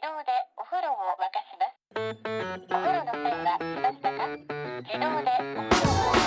動でお風呂を沸かします。お風呂の線は来ましたか？自動でお風呂を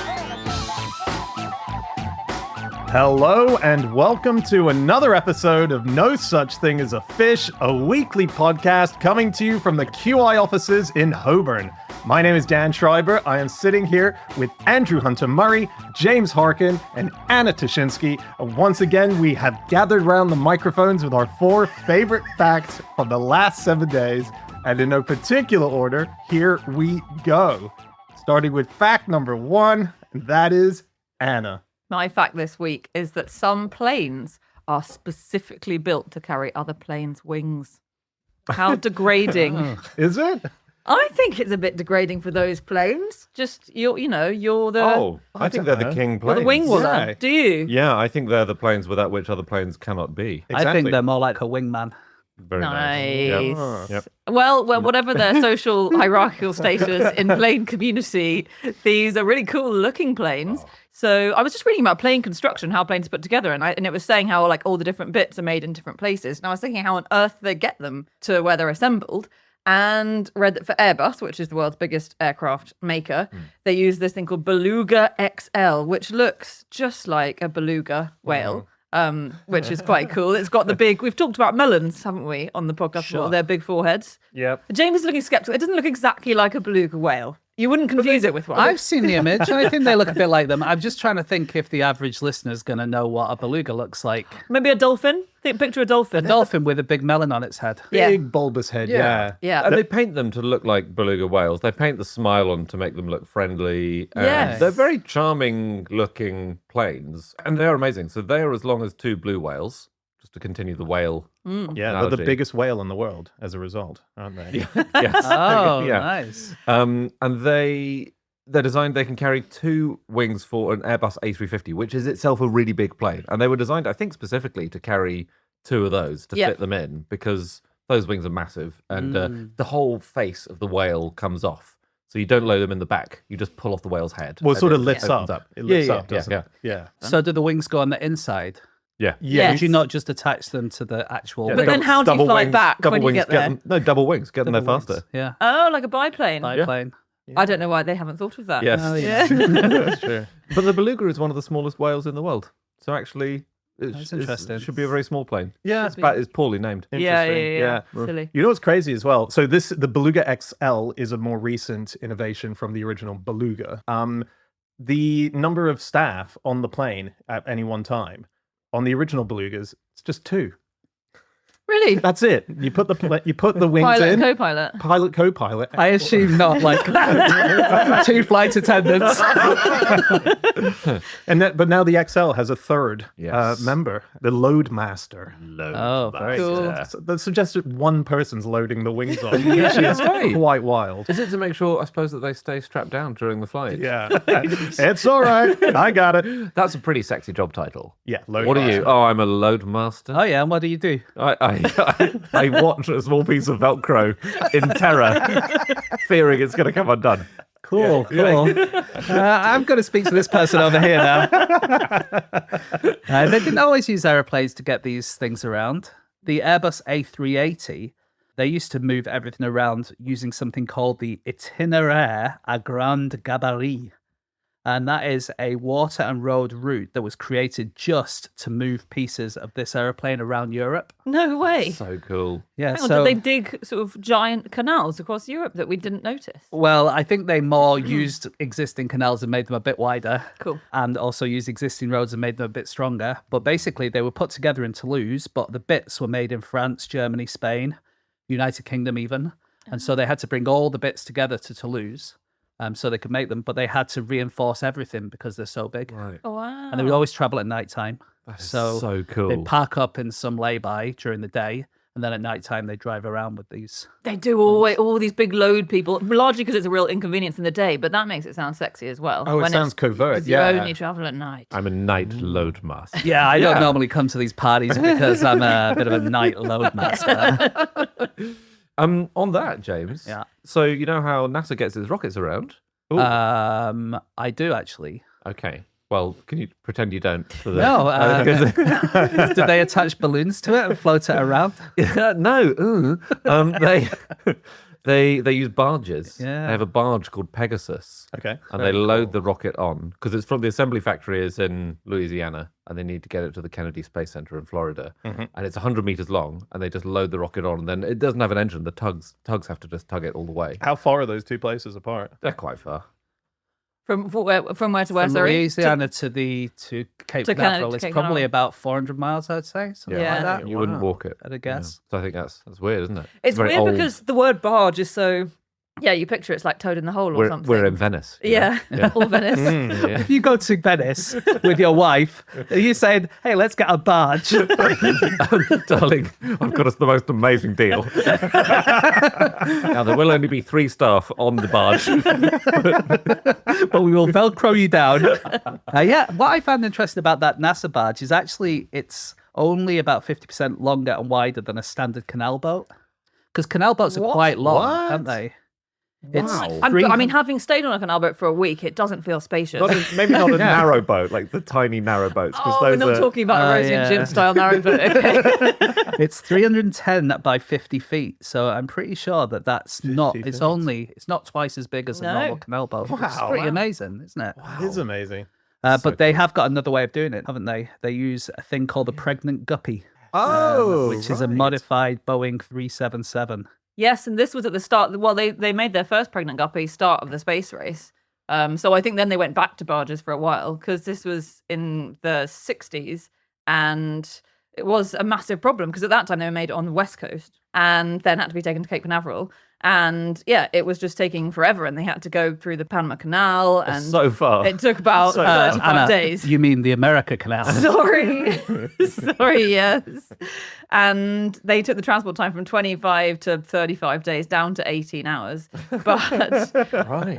Hello and welcome to another episode of No Such Thing as a Fish, a weekly podcast coming to you from the QI offices in Holborn. My name is Dan Schreiber. I am sitting here with Andrew Hunter-Murray, James Harkin, and Anna Tashinsky. Once again, we have gathered around the microphones with our 4 favorite facts from the last 7 days. And in no particular order, here we go. Starting with fact number 1, and that is Anna. My fact this week is that some planes are specifically built to carry other planes' wings. How degrading. Is it? I think it's a bit degrading for those planes. Just, you're the... Oh, I think they're the king you're planes. the wing waller. Yeah. Do you? Yeah, I think they're the planes without which other planes cannot be. Exactly. I think they're more like a wingman. Very Nice. nice. Yep. Well, whatever their social hierarchical status in plane community, these are really cool looking planes. So I was just reading about plane construction, how planes are put together, and it was saying how like all the different bits are made in different places. And I was thinking how on earth they get them to where they're assembled. And read that for Airbus, which is the world's biggest aircraft maker, they use this thing called Beluga XL, which looks just like a beluga whale. Which is quite cool. It's got the big, we've talked about melons, haven't we, on the podcast before, their big foreheads. Yep. James is looking skeptical. It doesn't look exactly like a beluga whale. You wouldn't confuse it with one. I've seen the image, and I think they look a bit like them. I'm just trying to think if the average listener's going to know what a beluga looks like. Maybe a dolphin? Picture a dolphin. A dolphin with a big melon on its head. Yeah. Big bulbous head, yeah. Yeah. And they paint them to look like beluga whales. They paint the smile on to make them look friendly. And Yes. they're very charming looking planes. And they're amazing. So they are as long as 2 blue whales, just to continue the whale. Yeah, they're analogy. the biggest whale in the world as a result, aren't they? Yes. Oh, Yeah. nice. And they're designed, they can carry 2 wings for an Airbus A350, which is itself a really big plane. And they were designed, I think, specifically to carry 2 of those to fit them in because those wings are massive. And the whole face of the whale comes off. So you don't load them in the back. You just pull off the whale's head. Well, it and sort of it lifts opens up. It lifts up, doesn't yeah. it? Yeah. So do the wings go on the inside? Yeah. Yes. Would you not just attach them to the actual But then how do you fly back when you get there? Double wings. Get them there Double wings. faster. Yeah, Oh, like a biplane. biplane. I don't know why they haven't thought of that. Yes. Oh, yeah. That's true. But the beluga is one of the smallest whales in the world. So actually, That's interesting. It should be a very small plane. Yeah. It's poorly named. Yeah. Silly. You know what's crazy as well? So the Beluga XL is a more recent innovation from the original Beluga. The number of staff on the plane at any one time on the original Belugas, it's just 2. Really? That's it. You put the wings Pilot in. and co-pilot. Pilot, co-pilot. I assume not like 2 flight attendants. But now the XL has a 3rd Yes. member, the load master. Oh, very Cool. good. So that suggests that one person's loading the wings on, which is right. quite wild. Is it to make sure, I suppose, that they stay strapped down during the flight? Yeah, it's all right. I got it. That's a pretty sexy job title. Yeah, load What are master. you? Oh, I'm a load master. Oh, yeah, and what do you do? I watch a small piece of Velcro in terror, fearing it's going to come undone. Cool. I'm going to speak to this person over here now. They didn't always use aeroplanes to get these things around. The Airbus A380, they used to move everything around using something called the Itinéraire à grande gabarit. And that is a water and road route that was created just to move pieces of this aeroplane around Europe. No way. So cool. Yeah, Hang on, so did they dig sort of giant canals across Europe that we didn't notice? well, I think they more used existing canals and made them a bit wider. Cool. And also used existing roads and made them a bit stronger. But basically, they were put together in Toulouse, but the bits were made in France, Germany, Spain, United Kingdom even. And so they had to bring all the bits together to Toulouse so they could make them. But they had to reinforce everything because they're so big. Right. Oh, wow. And they would always travel at night time. So cool. They'd park up in some lay-by during the day. And then at night time, they drive around with these. They do all these big load people, largely because it's a real inconvenience in the day, but that makes it sound sexy as well. Oh, it when sounds covert, because you yeah. only travel at night. I'm a night load master. Yeah, I don't normally come to these parties because I'm a bit of a night load master. On that, James. Yeah. So you know how NASA gets its rockets around? I do actually. Okay. Well, can you pretend you don't? For the, No. Do they attach balloons to it and float it around? no. They use barges. Yeah. They have a barge called Pegasus. Okay. And they load the rocket on because it's from the assembly factory is in Louisiana, and they need to get it to the Kennedy Space Center in Florida. And it's 100 meters long, and they just load the rocket on. And then it doesn't have an engine. The tugs have to just tug it all the way. How far are those two places apart? They're quite far. From where to where? From Sorry, Louisiana to Cape to Canada, Canaveral. to It's Cape probably Canaveral. about 400 miles, I'd say. Something Yeah. like that. You wouldn't walk it. At a guess. So I think that's weird, isn't it? It's very weird old. because the word barge is so. Yeah, you picture it's like Toad in the Hole or something. We're in Venice. you know? Yeah, all Venice. Yeah. If you go to Venice with your wife, are you saying, hey, let's get a barge? Darling, I've got us the most amazing deal. Now, there will only be 3 staff on the barge. But we will Velcro you down. Yeah, what I found interesting about that NASA barge is actually it's only about 50% longer and wider than a standard canal boat. Because canal boats are What? quite long, What? aren't they? It's Wow. I mean, having stayed on a canal boat for a week, it doesn't feel spacious. Maybe not a narrow boat, like the tiny narrow boats. Oh, we're not talking about a Rosie and yeah. Jim style narrow boat. Okay. It's 310 by 50 feet, so I'm pretty sure that that's not. 50 It's feet. only. It's not twice as big as a No. normal canal boat. It's Wow. pretty Wow. amazing, isn't it? That is amazing. But they have got another way of doing it, haven't they? They use a thing called the pregnant guppy, which is a modified Boeing 377. Yes, and this was at the start. Well, they made their first pregnant guppy start of the space race. So I think then they went back to barges for a while because this was in the 60s and it was a massive problem because at that time they were made on the West Coast and then had to be taken to Cape Canaveral. And yeah, it was just taking forever and they had to go through the Panama Canal and So far. it took about 35 Anna, days. You mean the America Canal? Sorry. Sorry, yes. And they took the transport time from 25 to 35 days down to 18 hours. But Right.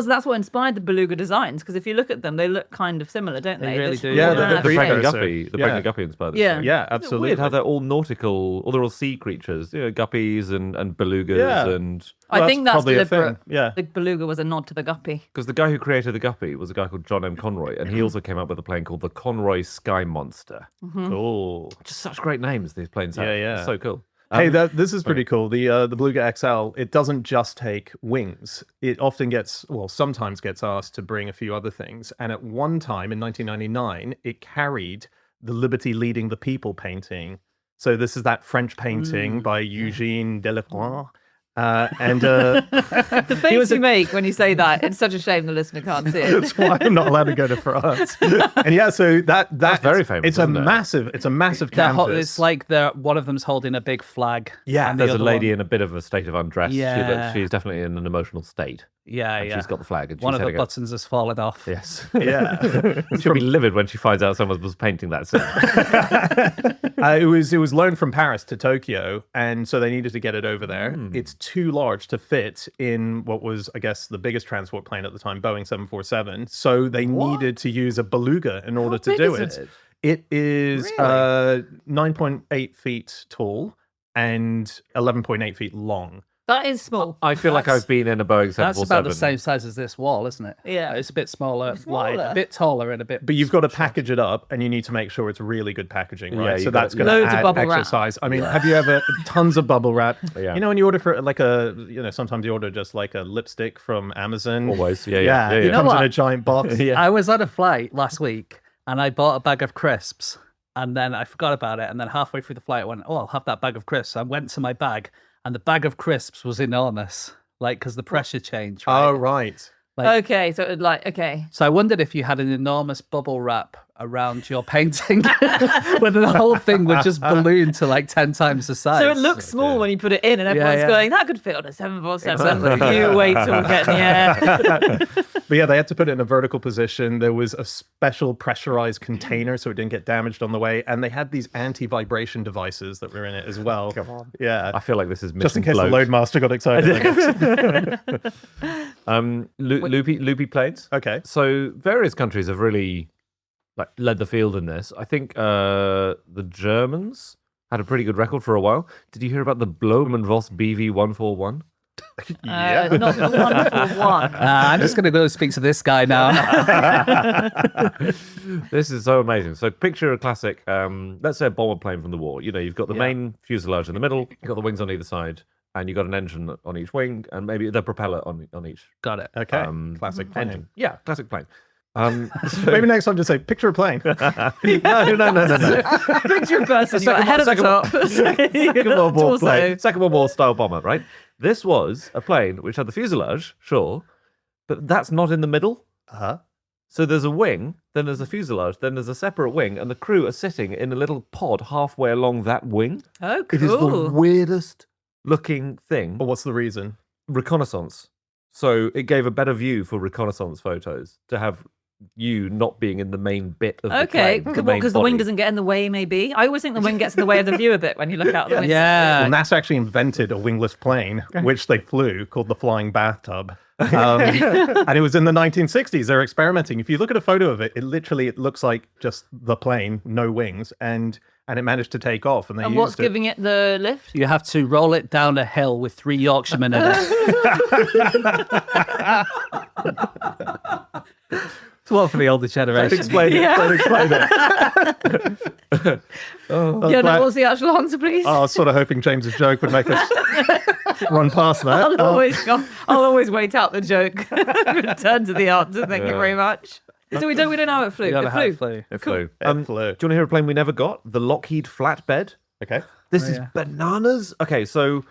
that's what inspired the beluga designs because if you look at them, they look kind of similar, don't they? They really This do. Yeah, format. the The precursor. pregnant guppy inspired this. Yeah. thing. Yeah, It's absolutely. weird how they're all nautical, or they're all sea creatures. You know, guppies and belugas, Yeah. and I think that's probably a deliberate. thing. Yeah. The beluga was a nod to the guppy. because the guy who created the guppy was a guy called John M. Conroy, and he also came up with a plane called the Conroy Sky Monster. Cool. Just such great names these planes have. Yeah, yeah. It's so cool. Hey, this is pretty cool. The Beluga XL, it doesn't just take wings. It often sometimes gets asked to bring a few other things. And at one time in 1999, it carried the Liberty Leading the People painting. So this is that French painting by Eugène Delacroix. The face you make when you say that, it's such a shame the listener can't see it. That's why I'm not allowed to go to France. And yeah, so that's very famous, It's a isn't it? massive They're canvas. it's like one of them's holding a big flag. Yeah, and the There's a other lady one- in a bit of a state of undress. Yeah. She's definitely in an emotional state. Yeah, And yeah. she's got the flag. And she's One of the heading up. buttons has fallen off. Yes. yeah. She'll be livid when she finds out someone was painting that scene. It was loaned from Paris to Tokyo, and so they needed to get it over there. It's too large to fit in what was, I guess, the biggest transport plane at the time, Boeing 747. So they needed to use a beluga in order to big do is it. It is 9.8 feet tall and 11.8 feet long. That is small. I feel like I've been in a Boeing 747. That's about the same size as this wall, isn't it? Yeah. It's a bit smaller, Smaller. wide, a bit taller, and a bit. But you've got to package it up, and you need to make sure it's really good packaging, right? Yeah, So you've got- that's going to Loads of add bubble extra wrap. size. I mean, have you ever tons of bubble wrap? Yeah. You know, when you order for like sometimes you order just like a lipstick from Amazon. Always. Yeah. It know comes in what? a giant box. I was on a flight last week, and I bought a bag of crisps, and then I forgot about it, and then halfway through the flight, I went, "Oh, I'll have that bag of crisps." I went to my bag, and the bag of crisps was enormous, like because the pressure changed. Right? Oh, right. Okay, so it okay. So I wondered if you had an enormous bubble wrap around your painting, whether the whole thing would just balloon to like 10 times the size. So it looks small when you put it in, and everyone's yeah. going, "That could fit on a 747." You wait till we get in the air. But yeah, they had to put it in a vertical position. There was a special pressurized container so it didn't get damaged on the way. And they had these anti-vibration devices that were in it as well. Come on. Yeah. I feel like this is Just in mission case the bloat. Loadmaster got excited. Loopy planes. Okay. So various countries have really led the field in this. I think the Germans had a pretty good record for a while. Did you hear about the Blohm and Voss BV 141? Not the wonderful one. I'm just going to go speak to this guy now. This is so amazing. So picture a classic, let's say a bomber plane from the war. You know, you've got the main fuselage in the middle, you've got the wings on either side, and you've got an engine on each wing, and maybe the propeller on each. Got it. Okay. Classic plane. Engine. Yeah, classic plane. Maybe next time just say, picture a plane. No. Picture a person, you've got a head at the top. Second World War Torso. plane. Second World War style bomber, right? This was a plane which had the fuselage, sure, but that's not in the middle. Uh-huh. So there's a wing, then there's a fuselage, then there's a separate wing, and the crew are sitting in a little pod halfway along that wing. Oh, It is the cool. weirdest looking thing. But what's the reason? Reconnaissance. So it gave a better view for reconnaissance photos to have you not being in the main bit of the Okay, plane. the main because the wing body. doesn't get in the way, maybe. I always think the wing gets in the way of the view a bit when you look out the window. Yeah. Well, NASA actually invented a wingless plane, which they flew, called the flying bathtub. And it was in the 1960s. They're experimenting. If you look at a photo of it, it looks like just the plane, no wings, and it managed to take off. And they And used what's it. giving it the lift? You have to roll it down a hill with 3 Yorkshiremen in it. It's one for the older generation. Explain it. Yeah. Don't explain it. Yeah, glad- no, what's the actual answer, please? I was sort of hoping James's joke would make us run past that. I'll always wait out the joke. Return to the answer. Thank you very much. So we don't know how it flew. You don't It know how it flew. flew. It flew. It flew. Do you want to hear a plane we never got? The Lockheed Flatbed. Okay. This is yeah. bananas. Okay, so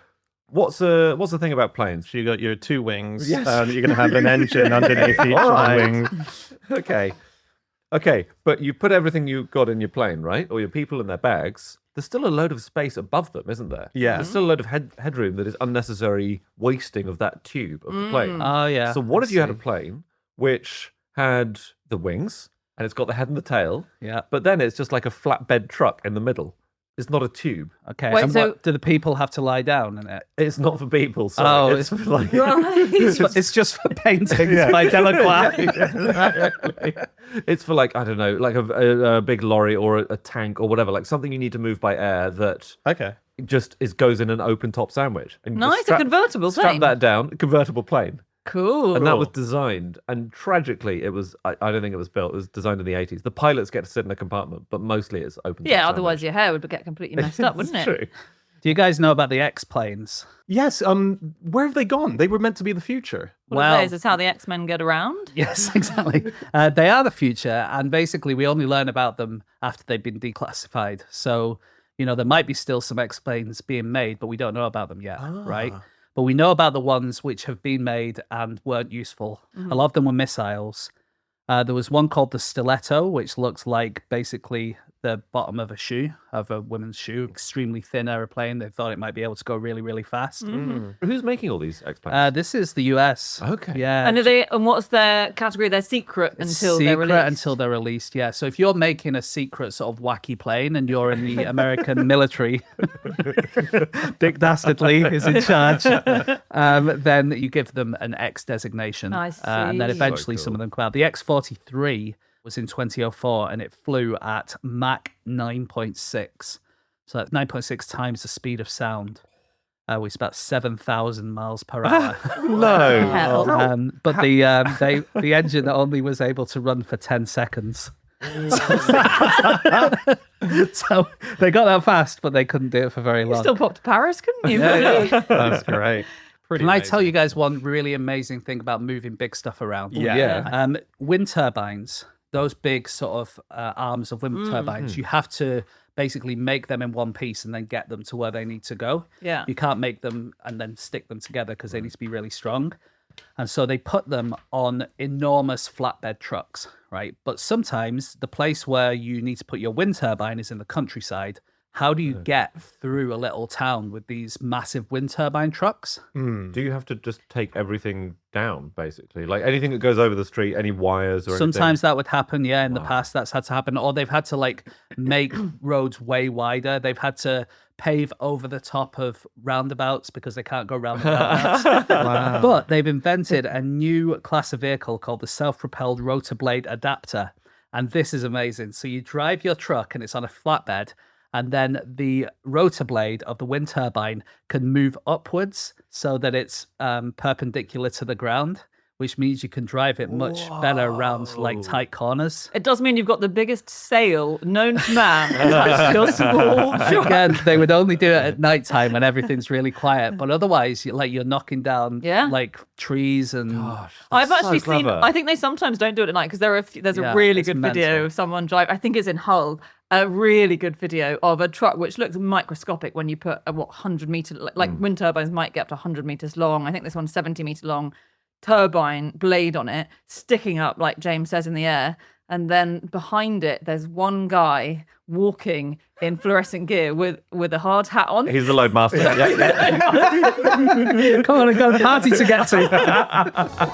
what's the thing about planes? So you got your 2 wings. Yes. You're going to have an engine underneath each All right. wing. Okay, but you put everything you got in your plane, right? Or your people in their bags. There's still a load of space above them, isn't there? Yeah. There's still a load of headroom that is unnecessary wasting of that tube of the plane. Oh, yeah. So what if you had a plane which had the wings and it's got the head and the tail, Yeah. but then it's just like a flatbed truck in the middle? It's not a tube. Okay. Wait, and so- what, do the people have to lie down in it? It's not for people. Oh, Sorry. It's for like It's just for paintings by Delacroix. it's for like I don't know, like a big lorry or a tank or whatever, like something you need to move by air that Okay. just goes in an open top sandwich. And you just Nice, a convertible strap plane. that down, convertible plane. Cool. And that was designed, and tragically, it was. I don't think it was built. It was designed in the 80s. The pilots get to sit in a compartment, but mostly it's open. Yeah, otherwise your hair would get completely messed up, wouldn't it? True. Do you guys know about the X planes? Yes. Where have they gone? They were meant to be the future. What are those? Is how the X-Men get around? Yes, exactly. They are the future, and basically we only learn about them after they've been declassified. So, there might be still some X planes being made, but we don't know about them yet, right? But we know about the ones which have been made and weren't useful. A lot of them were missiles. There was one called the Stiletto, which looks like basically the bottom of a shoe, of a woman's shoe, extremely thin aeroplane. They thought it might be able to go really, really fast. Who's making all these X-planes? This is the US. Okay. Yeah. And what's their category? They're secret until they're released. Until they're released, yeah. So if you're making a secret sort of wacky plane and you're in the American military, Dick Dastardly is in charge, then you give them an X designation. I And then see. eventually So some cool. of them come out. The X-43 was in 2004 and it flew at Mach 9.6. So that's 9.6 times the speed of sound. Which is about 7,000 miles per hour. No. Hell. But the engine only was able to run for 10 seconds. So they got that fast, but they couldn't do it for very You long. still pop to Paris, couldn't you? That's great. Pretty Can I amazing. tell you guys one really amazing thing about moving big stuff around? Yeah. Wind turbines, those big sort of arms of wind turbines, you have to basically make them in one piece and then get them to where they need to go. Yeah. You can't make them and then stick them together because they need to be really strong. And so they put them on enormous flatbed trucks, right? But sometimes the place where you need to put your wind turbine is in the countryside. How do you get through a little town with these massive wind turbine trucks? Do you have to just take everything down, basically? Like anything that goes over the street, any wires or Sometimes that would happen, yeah. In the past, that's had to happen. Or they've had to like make roads way wider. They've had to pave over the top of roundabouts because they can't go round the roundabouts. But they've invented a new class of vehicle called the self-propelled rotor blade adapter. And this is amazing. So you drive your truck and it's on a flatbed. And then the rotor blade of the wind turbine can move upwards so that it's perpendicular to the ground, which means you can drive it much better around like tight corners. It does mean you've got the biggest sail known to man attached to your small ship. Again, they would only do it at nighttime when everything's really quiet, but otherwise, you're knocking down like trees and. Gosh, I've that's actually so seen. clever. I think they sometimes don't do it at night because there's a Yeah, really it's good mental. video of someone drive. I think it's in Hull. A really good video of a truck which looks microscopic when you put a 100-meter like wind turbines might get up to 100 meters long. I think this one's 70-meter long. Turbine blade on it sticking up like James says in the air, and then behind it there's one guy walking in fluorescent gear with a hard hat on. He's the load master. Yeah. Come on, I've got a party to get to.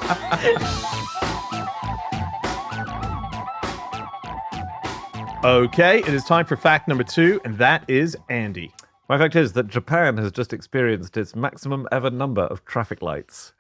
Okay, it is time for fact number 2, and that is Andy. My fact is that Japan has just experienced its maximum ever number of traffic lights.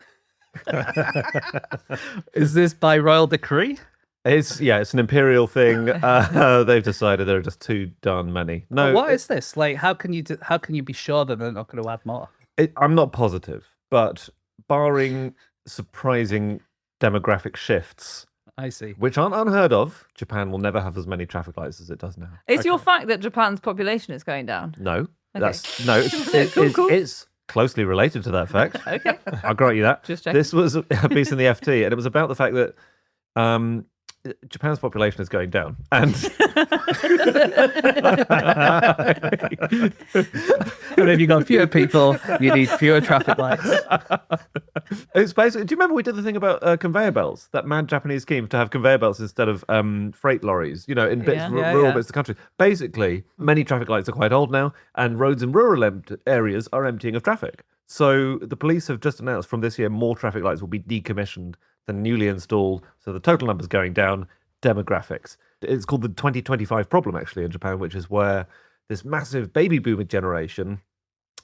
Is this by royal decree? It's an imperial thing. They've decided there are just too darn many. No, But what is this? Like, how can you be sure that they're not going to add more? I'm not positive, but barring surprising demographic shifts, I see. which aren't unheard of, Japan will never have as many traffic lights as it does now. Is your fact that Japan's population is going down? No, Okay. It's closely related to that fact. Okay. I'll grant you that. Just checking. This was a piece in the FT, and it was about the fact that Japan's population is going down, and But if you've got fewer people, you need fewer traffic lights. it's basically. Do you remember we did the thing about conveyor belts? That mad Japanese scheme to have conveyor belts instead of freight lorries. You know, in bits, Yeah. rural bits of the country. Basically, many traffic lights are quite old now, and roads in rural areas are emptying of traffic. So the police have just announced from this year more traffic lights will be decommissioned than newly installed. So the total number's going down. Demographics. It's called the 2025 problem, actually, in Japan, which is where this massive baby boomer generation,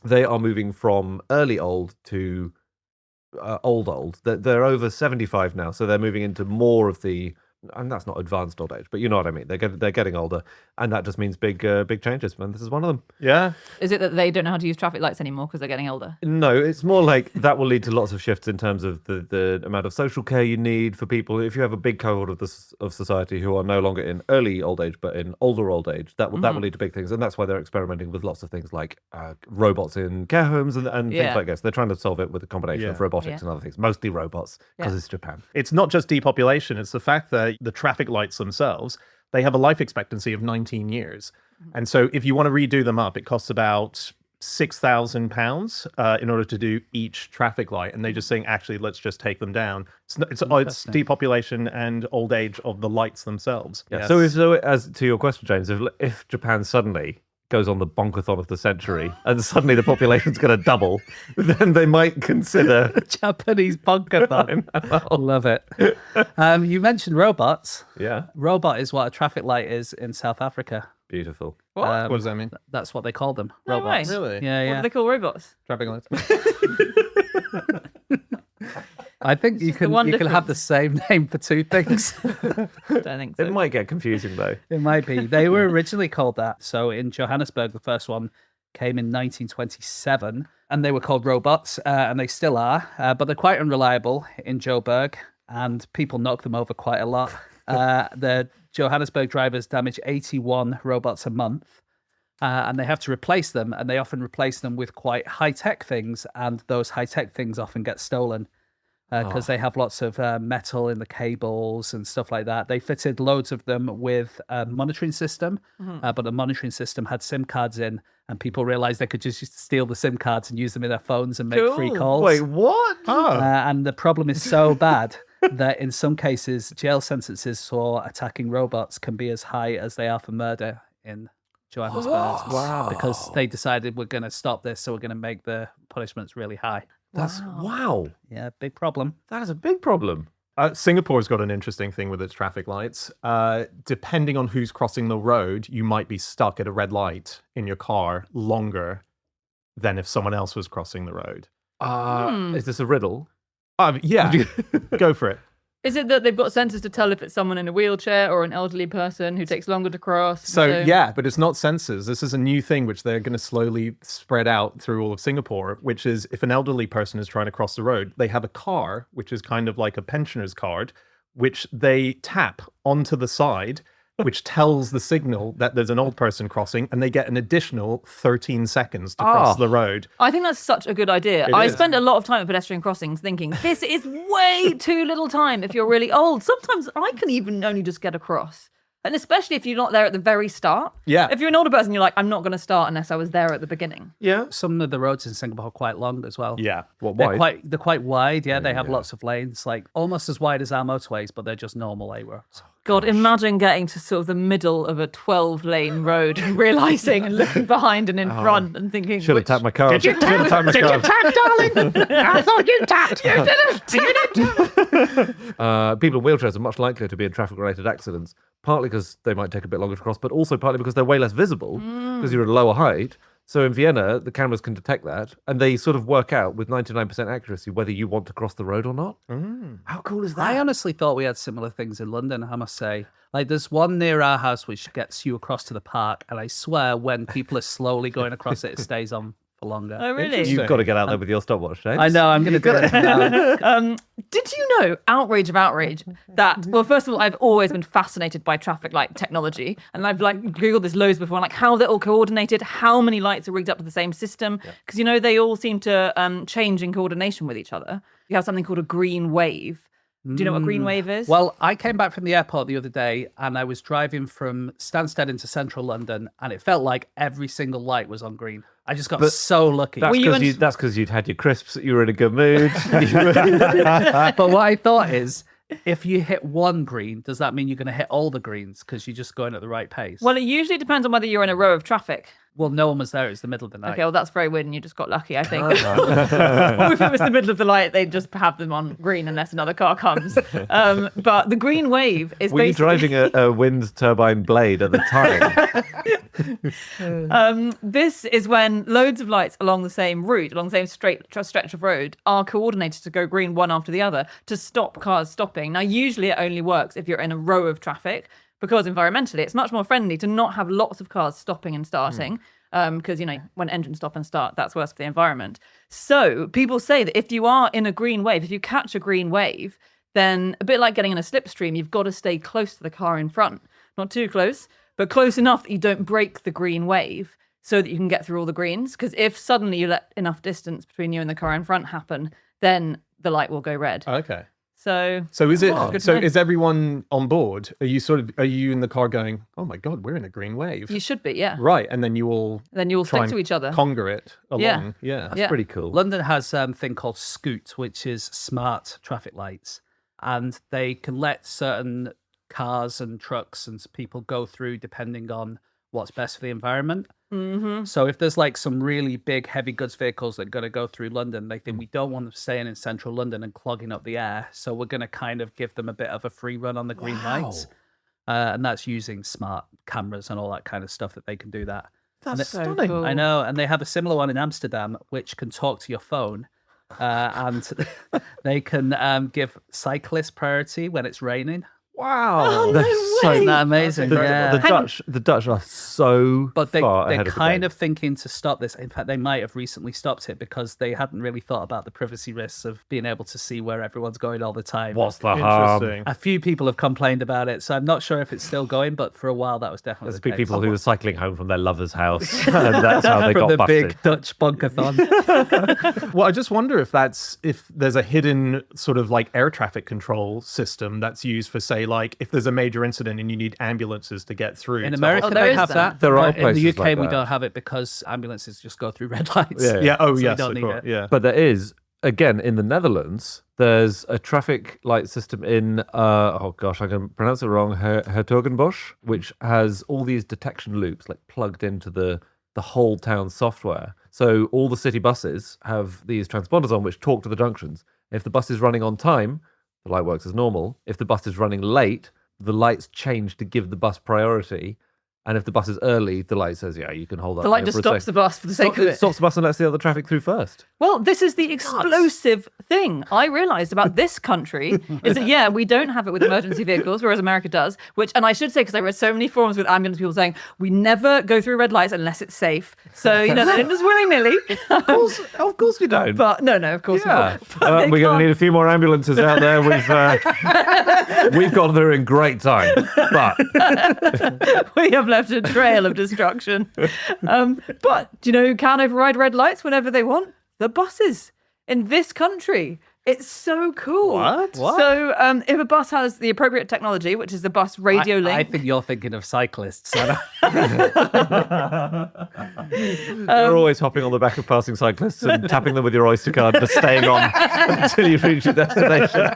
they are moving from early old to old. They're over 75 now, so they're moving into more of the, and that's not advanced old age, but you know what I mean. They're getting older, and that just means big changes, and this is one of them. Yeah. Is it that they don't know how to use traffic lights anymore because they're getting older? No, it's more like that will lead to lots of shifts in terms of the amount of social care you need for people. If you have a big cohort of society who are no longer in early old age but in older old age, that will lead to big things, and that's why they're experimenting with lots of things like robots in care homes and things Yeah. like this. They're trying to solve it with a combination of robotics and other things, mostly robots because it's Japan. It's not just depopulation, it's the fact that the traffic lights themselves, they have a life expectancy of 19 years. And so if you want to redo them up, it costs about £6,000 in order to do each traffic light. And they're just saying, actually, let's just take them down. It's depopulation and old age of the lights themselves. Yeah. Yes. So as to your question, James, if Japan suddenly goes on the bonkathon of the century and suddenly the population's going to double, then they might consider. Japanese bunker. Love it. You mentioned robots. Yeah, Robot is what a traffic light is in South Africa. beautiful. What does that mean? That's what they call them. No Robots. way. Really? What Yeah. do they call robots? Traffic lights. I think you just the can one have the same name for two things. Don't think so. It might get confusing though. It might be. They were originally called that. So in Johannesburg, the first one came in 1927, and they were called robots, and they still are. But they're quite unreliable in Joburg, and people knock them over quite a lot. The Johannesburg drivers damage 81 robots a month. And they have to replace them, and they often replace them with quite high-tech things, and those high-tech things often get stolen because they have lots of metal in the cables and stuff like that. They fitted loads of them with a monitoring system, but the monitoring system had SIM cards in, and people realized they could just steal the SIM cards and use them in their phones and make free Cool. calls. Wait, what? And the problem is so bad that in some cases, jail sentences for attacking robots can be as high as they are for murder in Johannesburg. Wow. Because they decided we're going to stop this, so we're going to make the punishments really high. That's wow. Yeah, big problem. That is a big problem. Singapore's got an interesting thing with its traffic lights. Depending on who's crossing the road, you might be stuck at a red light in your car longer than if someone else was crossing the road. Is this a riddle? Yeah, go for it. Is it that they've got sensors to tell if it's someone in a wheelchair or an elderly person who takes longer to cross? So yeah, but it's not sensors. This is a new thing which they're going to slowly spread out through all of Singapore, which is if an elderly person is trying to cross the road, they have a car, which is kind of like a pensioner's card, which they tap onto the side, which tells the signal that there's an old person crossing, and they get an additional 13 seconds to cross the road. I think that's such a good idea. I spend a lot of time at pedestrian crossings thinking, this is way too little time if you're really old. Sometimes I can even only just get across. And especially if you're not there at the very start. Yeah. If you're an older person, you're like, I'm not going to start unless I was there at the beginning. Yeah. Some of the roads in Singapore are quite long as well. Yeah. Well, They're why? quite wide. Yeah, they have lots of lanes, like almost as wide as our motorways, but they're just normal A roads. God, imagine getting to sort of the middle of a 12-lane road and realising and looking behind and in front and thinking, Should have tapped my car. Did you tap, darling? I thought you tapped. You didn't. People in wheelchairs are much likelier to be in traffic-related accidents, partly because they might take a bit longer to cross, but also partly because they're way less visible because you're at a lower height. So in Vienna, the cameras can detect that, and they sort of work out with 99% accuracy whether you want to cross the road or not. How cool is that? I honestly thought we had similar things in London, I must say. Like, there's one near our house which gets you across to the park, and I swear when people are slowly going across it, it stays on for longer. oh, really? You've got to get out there with your stopwatch, James. I know, I'm going to do it now. Did you know, outrage of outrage, that, well, first of all, I've always been fascinated by traffic light technology. And I've like Googled this loads before, like how they're all coordinated, how many lights are rigged up to the same system. Because, you know, they all seem to change in coordination with each other. You have something called a green wave. Do you know what a green wave is? Well, I came back from the airport the other day and I was driving from Stansted into central London and it felt like every single light was on green. I just got so lucky. That's you because you'd had your crisps, you were in a good mood. But what I thought is, if you hit one green, does that mean you're going to hit all the greens because you're just going at the right pace? Well, it usually depends on whether you're in a row of traffic. Well, no one was there. It was the middle of the night. Okay, well, that's very weird, and you just got lucky, I think. Or if it was the middle of the night, they'd just have them on green unless another car comes. But the green wave is Were you basically... driving a wind turbine blade at the time? This is when loads of lights along the same route, along the same straight stretch of road, are coordinated to go green one after the other to stop cars stopping. Now, usually it only works if you're in a row of traffic, because environmentally it's much more friendly to not have lots of cars stopping and starting. Because, you know, when engines stop and start, that's worse for the environment. So people say that if you are in a green wave, if you catch a green wave, then a bit like getting in a slipstream, you've got to stay close to the car in front. Not too close, but close enough that you don't break the green wave so that you can get through all the greens. Because if suddenly you let enough distance between you and the car in front happen, then the light will go red. Okay. So is it? good So to know. is everyone on board? Are you in the car going, "Oh my God, we're in a green wave"? you should be, yeah. Right, and then you all Then you all try stick and to each other. conquer it along. Yeah. Yeah. Pretty cool. London has a thing called Scoot, which is smart traffic lights, and they can let certain cars and trucks and people go through depending on what's best for the environment. Mm-hmm. So if there's like some really big heavy goods vehicles that are going to go through London, they think we don't want them staying in central London and clogging up the air. So we're going to kind of give them a bit of a free run on the green lights. And that's using smart cameras and all that kind of stuff that they can do that. That's so cool. I know. And they have a similar one in Amsterdam, which can talk to your phone. And they can give cyclists priority when it's raining. Wow, Oh, no that's so way. Isn't that amazing? Yeah. The Dutch are so But far they're ahead of the kind game. of thinking to stop this. In fact, they might have recently stopped it because they hadn't really thought about the privacy risks of being able to see where everyone's going all the time. What's the harm? Interesting. A few people have complained about it, so I'm not sure if it's still going, but for a while that was definitely There's the case. people who were cycling home from their lover's house, and that's how they From got the busted. big Dutch bunkathon. Well, I just wonder if there's a hidden sort of like air traffic control system that's used for, say, like if there's a major incident and you need ambulances to get through. In to- America, there they is have that. that. There are but in the places UK, like we that. don't have it because ambulances just go through red lights. Yeah. Yeah. Oh, So yes. you don't Of need course. it. Yeah. But there is, again, in the Netherlands, there's a traffic light system in, oh gosh, I can pronounce it wrong, Hertogenbosch, which has all these detection loops like plugged into the whole town software. So all the city buses have these transponders on which talk to the junctions. If the bus is running on time, the light works as normal. If the bus is running late, the lights change to give the bus priority. And if the bus is early, the light says, yeah, you can hold up. The light just stops the bus for the sake of it. It stops the bus and lets the other traffic through first. Well, this is the explosive thing I realised about this country is that, yeah, we don't have it with emergency vehicles, whereas America does, and I should say, because I read so many forums with ambulance people saying, we never go through red lights unless it's safe. So, they don't just willy-nilly. Of course we don't. But no, of course Yeah. not. We're going to need a few more ambulances out there. We've gone through in great time. But We have left a trail of destruction. But do you know who can override red lights whenever they want? The buses in this country. It's so cool. What? So if a bus has the appropriate technology, which is the bus radio link. I think you're thinking of cyclists. you're always hopping on the back of passing cyclists and tapping them with your Oyster card, just staying on until you reach your destination.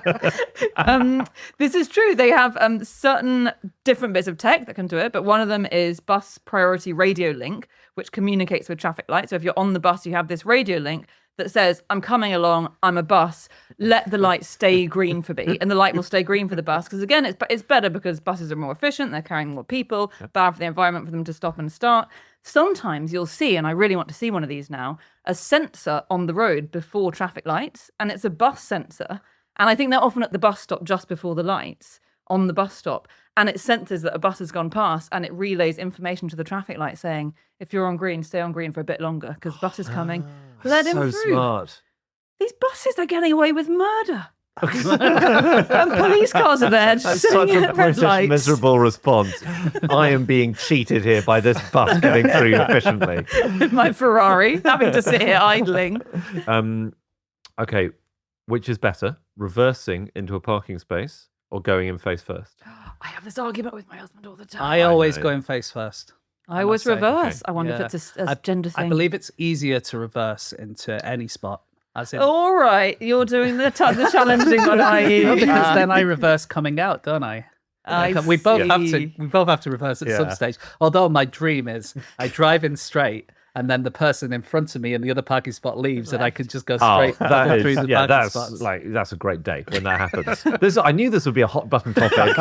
This is true. They have certain different bits of tech that can do it, but one of them is bus priority radio link, which communicates with traffic lights. So if you're on the bus, you have this radio link that says, I'm coming along, I'm a bus, let the light stay green for me. And the light will stay green for the bus. Because again, it's better because buses are more efficient, they're carrying more people, bad for the environment for them to stop and start. Sometimes you'll see, and I really want to see one of these now, a sensor on the road before traffic lights, and it's a bus sensor. And I think they're often at the bus stop just before the lights, on the bus stop. And it senses that a bus has gone past, and it relays information to the traffic light saying, if you're on green, stay on green for a bit longer, because the bus is coming. Let him So through. smart. These buses are getting away with murder. And police cars are there That's sitting such a at red British lights. miserable response. I am being cheated here by this bus getting through efficiently. With my Ferrari, having to sit here idling. Okay, which is better, reversing into a parking space or going in face first? I have this argument with my husband all the time. I always know. go in face first. I always must say. reverse. Okay. I wonder Yeah. if it's a gender thing. I believe it's easier to reverse into any spot. As in, All right, you're doing the challenging one, are you? because then I reverse coming out, don't I? We both have to. see. We both have to reverse at some Yeah. stage. Although my dream is I drive in straight, and then the person in front of me in the other parking spot leaves, and I can just go straight through the parking spots. That's a great day when that happens. I knew this would be a hot button topic.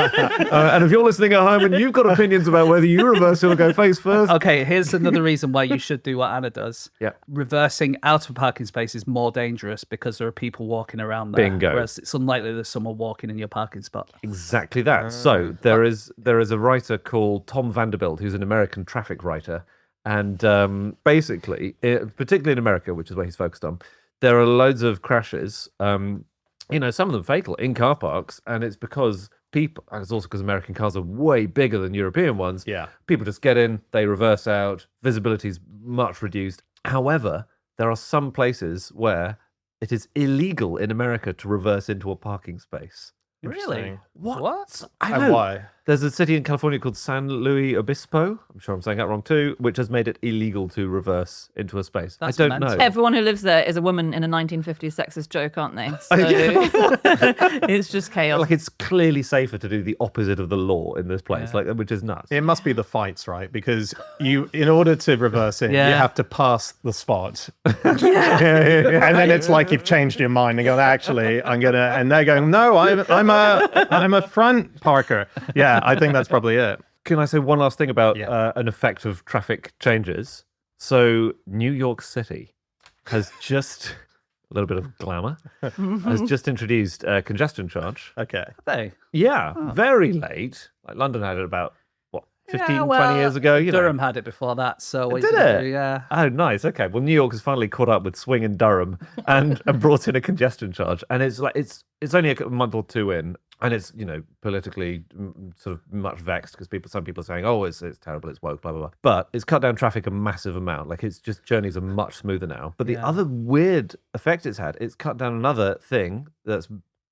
And if you're listening at home and you've got opinions about whether you reverse or go face first, Okay, here's another reason why you should do what Anna does. Yeah. Reversing out of a parking space is more dangerous because there are people walking around there. Bingo. Whereas it's unlikely there's someone walking in your parking spot. exactly that. So there is a writer called Tom Vanderbilt, who's an American traffic writer. And basically, particularly in America, which is where he's focused on, there are loads of crashes, some of them fatal, in car parks. And it's because people, and it's also because American cars are way bigger than European ones. Yeah. People just get in, they reverse out, visibility is much reduced. However, there are some places where it is illegal in America to reverse into a parking space. Interesting. What? I And know. why? There's a city in California called San Luis Obispo. I'm sure I'm saying that wrong too, which has made it illegal to reverse into a space. That's I don't mental. know. Everyone who lives there is a woman in a 1950s sexist joke, aren't they? So it's just chaos. Like, it's clearly safer to do the opposite of the law in this place, which is nuts. It must be the fights, right? Because in order to reverse in, you Yeah. have to pass the spot. And then it's like you've changed your mind and go, actually, and they're going, no, I'm a front parker. Yeah, I think that's probably it. Can I say one last thing about Yeah. an effect of traffic changes? So New York City has just, a little bit of glamour, has just introduced a congestion charge. Okay. They. Yeah, very late. Like London had it about, 15, Yeah, 20 years ago? Durham had it before that, so what Did you gonna it? do? Yeah. Oh, nice. Okay. Well, New York has finally caught up with Swing in Durham and brought in a congestion charge. And it's only a month or two in, and it's politically sort of much vexed because some people are saying, oh, it's terrible, it's woke, blah blah blah. But it's cut down traffic a massive amount. Like, it's just, journeys are much smoother now. But the other weird effect it's had, it's cut down another thing that's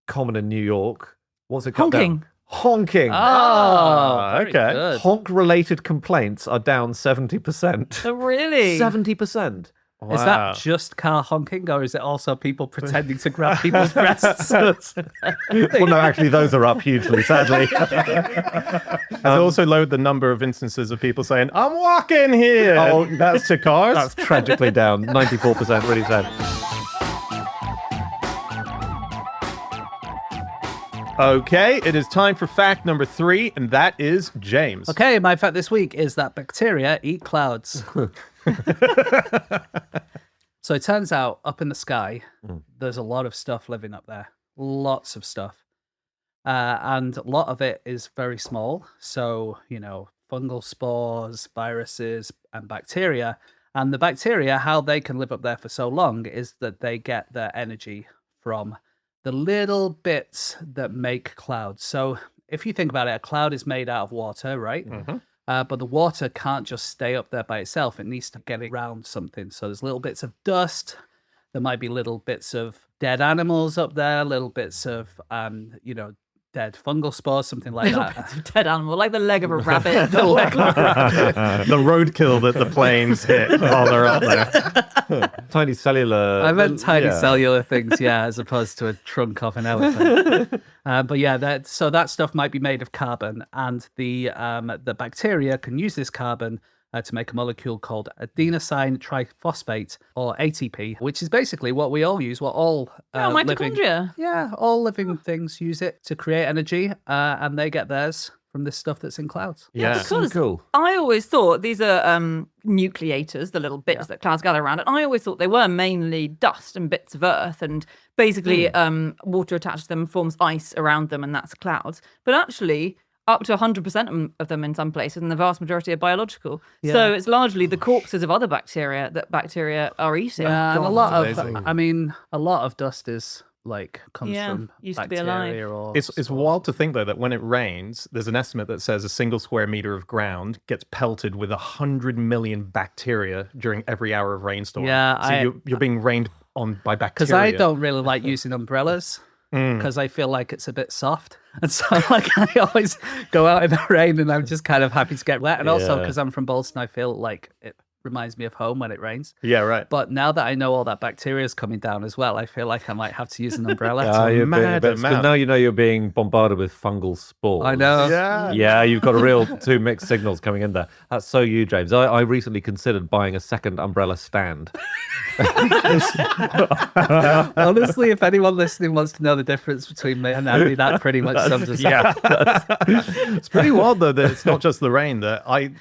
common in New York. What's it cut Honking. down? Honking. Very okay. good. Honk-related complaints are down 70%. Oh, really? 70%. Is that just car honking, or is it also people pretending to grab people's breasts? Well, no, actually, those are up hugely, sadly. Has also lowered the number of instances of people saying, I'm walking here. Oh, That's to cars? That's tragically down. 94%, really sad. Okay, it is time for fact number 3, and that is James. Okay, my fact this week is that bacteria eat clouds. So it turns out up in the sky, there's a lot of stuff living up there. Lots of stuff. And a lot of it is very small. So, fungal spores, viruses, and bacteria. And the bacteria, how they can live up there for so long is that they get their energy from the little bits that make clouds. So if you think about it, a cloud is made out of water, right? Mm-hmm. But the water can't just stay up there by itself. It needs to get around something. So there's little bits of dust. There might be little bits of dead animals up there, little bits of, dead fungal spores, something like that. Dead animal, like the leg of a rabbit. The roadkill that the planes hit while they're up there. Tiny cellular. I meant tiny cellular things, as opposed to a trunk of an elephant. But yeah, that stuff might be made of carbon, and the bacteria can use this carbon to make a molecule called adenosine triphosphate, or ATP, which is basically what we all use. What all mitochondria. all living things use it to create energy, and they get theirs from this stuff that's in clouds. Yeah. Because cool. I always thought these are nucleators, the little bits that clouds gather around, and I always thought they were mainly dust and bits of earth, and basically water attached to them forms ice around them, and that's clouds. But actually, up to 100% of them in some places, and the vast majority are biological. Yeah. So it's largely the corpses of other bacteria that bacteria are eating. Yeah, and God, a lot that's of, amazing. a lot of dust is comes from used to be alive. bacteria or It's wild to think, though, that when it rains, there's an estimate that says a single square meter of ground gets pelted with 100 million bacteria during every hour of rainstorm. Yeah, so you're being rained on by bacteria. because I don't really like using umbrellas because I feel like it's a bit soft. And so I always go out in the rain and I'm just kind of happy to get wet. And also because I'm from Bolton, I feel like it reminds me of home when it rains. Yeah, right. But now that I know all that bacteria is coming down as well, I feel like I might have to use an umbrella. You're being a mad bit, 'cause amount. now you know you're being bombarded with fungal spores. I know. Yeah. Yeah, you've got a real two mixed signals coming in there. That's so you, James. I recently considered buying a second umbrella stand. Honestly, if anyone listening wants to know the difference between me and Andy, that pretty much sums us up. It's pretty wild, though, that it's not just the rain. That I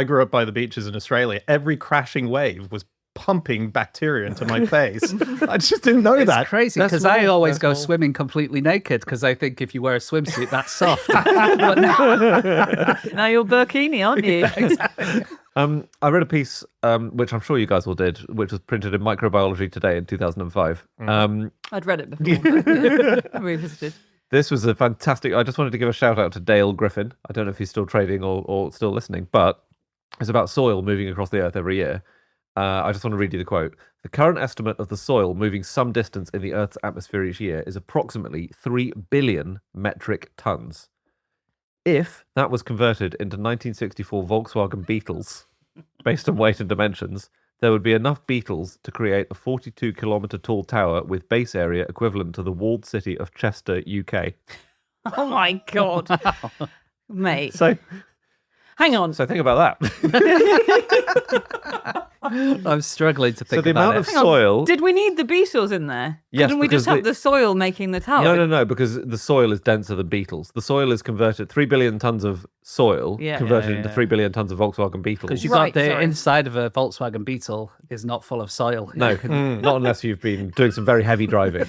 grew up by the beaches in Australia. Every crashing wave was pumping bacteria into my face. I just didn't know that. It's crazy That's because I wild. always That's go wild. swimming completely naked because I think if you wear a swimsuit, that's soft. But no. Now you're burkini, aren't you? I read a piece, which I'm sure you guys all did, which was printed in Microbiology Today in 2005. I'd read it before. I revisited. This was a fantastic... I just wanted to give a shout out to Dale Griffin. I don't know if he's still trading or still listening, but it's about soil moving across the Earth every year. I just want to read you the quote. The current estimate of the soil moving some distance in the Earth's atmosphere each year is approximately 3 billion metric tons. If that was converted into 1964 Volkswagen Beetles, based on weight and dimensions, there would be enough Beetles to create a 42-kilometre tall tower with base area equivalent to the walled city of Chester, UK. Oh my God. Mate. So Hang on. think about that. I'm struggling to think So the about amount it. of Hang on. soil... Did we need the beetles in there? Yes, Couldn't we just because have the soil making the tower? No, because the soil is denser than beetles. The soil is converted, 3 billion tons of soil Yeah. converted Yeah, into yeah. 3 billion tons of Volkswagen Beetles. Because you Right, got the sorry. inside of a Volkswagen Beetle is not full of soil. No, not unless you've been doing some very heavy driving.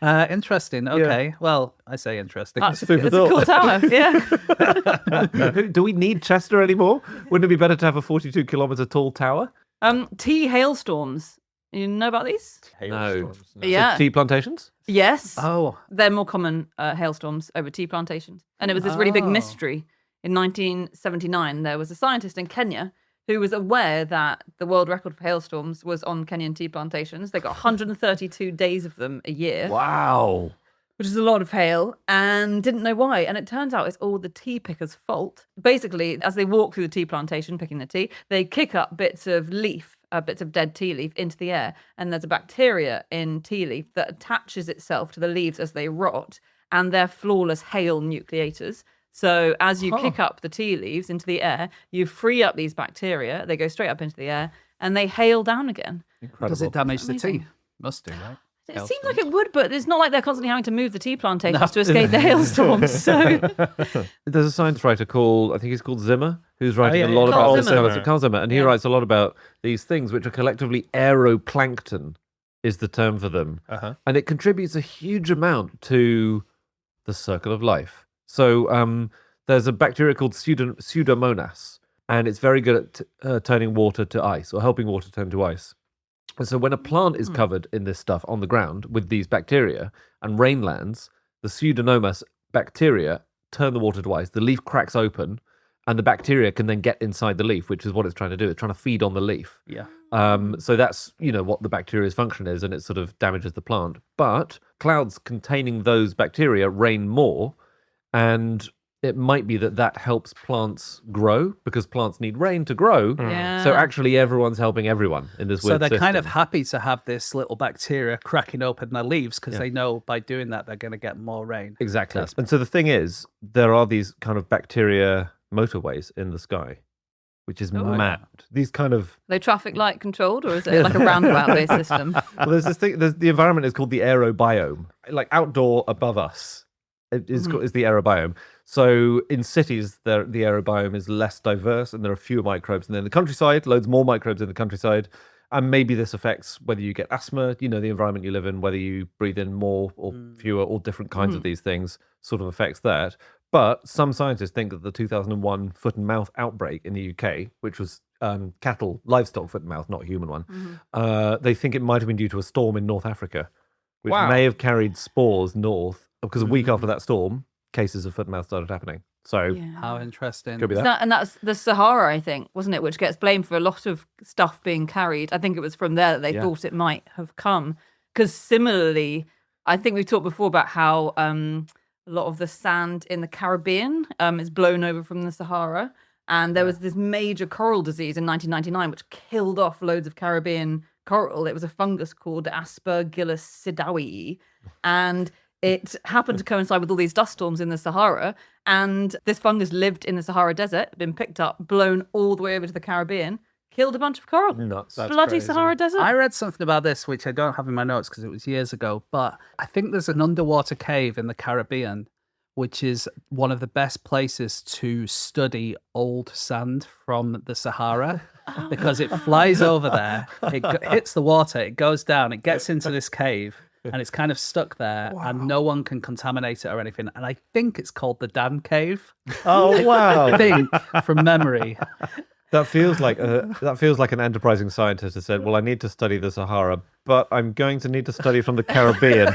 Interesting. Okay. Well, I say interesting. That's food for it's a cool thought. tower. Yeah. Do we need Chester anymore? Wouldn't it be better to have a 42-kilometre tall tower? Tea hailstorms. You know about these? Hailstorms. No. Yeah. Tea plantations? Yes. Oh, They're more common hailstorms over tea plantations. And it was this really big Oh. mystery. In 1979, there was a scientist in Kenya who was aware that the world record for hailstorms was on Kenyan tea plantations. They got 132 days of them a year, Wow. which is a lot of hail, and didn't know why. And it turns out it's all the tea pickers' fault. Basically, as they walk through the tea plantation picking the tea, they kick up bits of leaf, bits of dead tea leaf into the air. And there's a bacteria in tea leaf that attaches itself to the leaves as they rot, and they're flawless hail nucleators. So as you kick up the tea leaves into the air, you free up these bacteria. They go straight up into the air, and they hail down again. Incredible. does it damage the Amazing. tea? Must do, right? It seems like it would, but it's not like they're constantly having to move the tea plantations to escape the hailstorms. So There's a science writer called, I think he's called Zimmer, who's writing a lot Carl about Zimmer. Carl Zimmer, and he writes a lot about these things which are collectively aeroplankton, is the term for them, and it contributes a huge amount to the circle of life. So there's a bacteria called Pseudomonas, and it's very good at turning water to ice, or helping water turn to ice. And so when a plant is covered in this stuff on the ground with these bacteria and rain lands, the Pseudomonas bacteria turn the water to ice, the leaf cracks open, and the bacteria can then get inside the leaf, which is what it's trying to do. It's trying to feed on the leaf. Yeah. So that's, what the bacteria's function is, and it sort of damages the plant. But clouds containing those bacteria rain more, and it might be that helps plants grow, because plants need rain to grow. Yeah. So actually everyone's helping everyone in this weird So they're system. kind of happy to have this little bacteria cracking open their leaves because they know by doing that they're going to get more rain. Exactly. And so the thing is, there are these kind of bacteria motorways in the sky, which is mad. These kind of... Are they traffic light controlled, or is it like a roundabout-based system? Well, there's this thing, the environment is called the aerobiome. Like outdoor above us is the aerobiome. So in cities, the aerobiome is less diverse and there are fewer microbes. And then in the countryside, loads more microbes in the countryside. And maybe this affects whether you get asthma, the environment you live in, whether you breathe in more or fewer or different kinds of these things sort of affects that. But some scientists think that the 2001 foot and mouth outbreak in the UK, which was cattle, livestock foot and mouth, not human one, they think it might have been due to a storm in North Africa, which may have carried spores north, because a week after that storm, cases of foot and mouth started happening. So How interesting. could be that. And that's the Sahara, I think, wasn't it, which gets blamed for a lot of stuff being carried. I think it was from there that they thought it might have come. Because similarly, I think we've talked before about how a lot of the sand in the Caribbean is blown over from the Sahara. And there was this major coral disease in 1999, which killed off loads of Caribbean coral. It was a fungus called Aspergillus sidawi. And it happened to coincide with all these dust storms in the Sahara, and this fungus lived in the Sahara Desert, been picked up, blown all the way over to the Caribbean, killed a bunch of coral. Nuts. Bloody crazy. Sahara Desert. I read something about this, which I don't have in my notes because it was years ago, but I think there's an underwater cave in the Caribbean, which is one of the best places to study old sand from the Sahara. Because it flies over there, it hits the water, it goes down, it gets into this cave, and it's kind of stuck there, and no one can contaminate it or anything. And I think it's called the Dan Cave. Oh, wow. I think, from memory. That feels like an enterprising scientist has said, well, I need to study the Sahara, but I'm going to need to study from the Caribbean.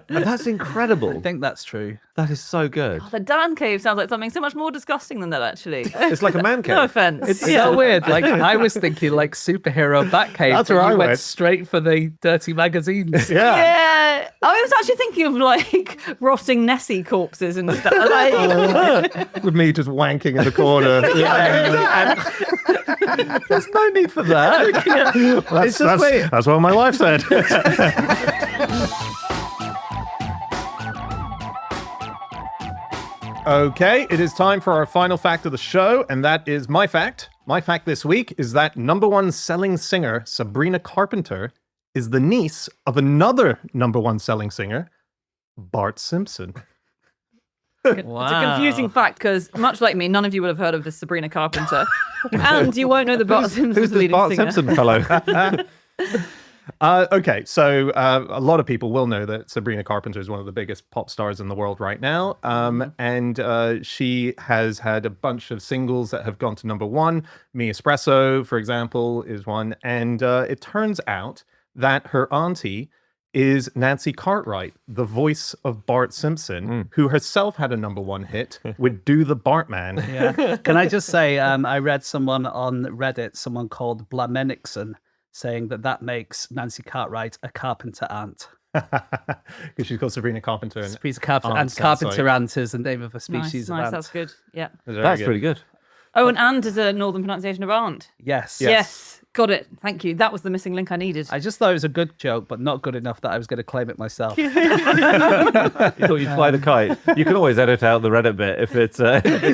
That's incredible. I think that's true. That is so good. The Dan Cave sounds like something so much more disgusting than that, actually. It's like a man cave. No offense. It's so weird. Like, I was thinking like superhero Batcave. That's but where I you went went. straight for the dirty magazines. Yeah. I was actually thinking of like rotting Nessie corpses and stuff. Like, With me just wanking in the corner. There's no need for that. That's what my wife said. Okay, it is time for our final fact of the show, and that is my fact. My fact this week is that #1 selling singer Sabrina Carpenter is the niece of another #1 selling singer, Bart Simpson. It's a confusing fact because, much like me, none of you will have heard of this Sabrina Carpenter, and you won't know the Bart Simpson Who's this leading Bart singer. Simpson fellow? Okay, so a lot of people will know that Sabrina Carpenter is one of the biggest pop stars in the world right now. And she has had a bunch of singles that have gone to #1. Me Espresso, for example, is one. And it turns out that her auntie is Nancy Cartwright, the voice of Bart Simpson, who herself had a #1 hit with Do the Bartman. Yeah. Can I just say, I read someone on Reddit, someone called Blamenixon, saying that makes Nancy Cartwright a carpenter ant. Because she's called Sabrina Carpenter. And Sabrina Carpenter, and ants, carpenter sorry. ant is the name of a species of Nice, ant. that's good. Yeah. That's pretty good. Oh, and Ant is a northern pronunciation of aunt. Yes. Yes. Got it. Thank you. That was the missing link I needed. I just thought it was a good joke, but not good enough that I was going to claim it myself. You thought you'd fly the kite. You can always edit out the Reddit bit if it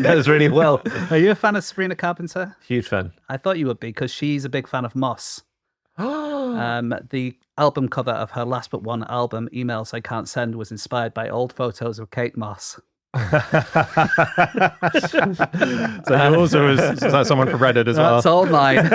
goes really well. Are you a fan of Sabrina Carpenter? Huge fan. I thought you would be, because she's a big fan of Moss. The album cover of her last but one album, Emails I Can't Send, was inspired by old photos of Kate Moss. So yours was someone from Reddit as well. That's all mine.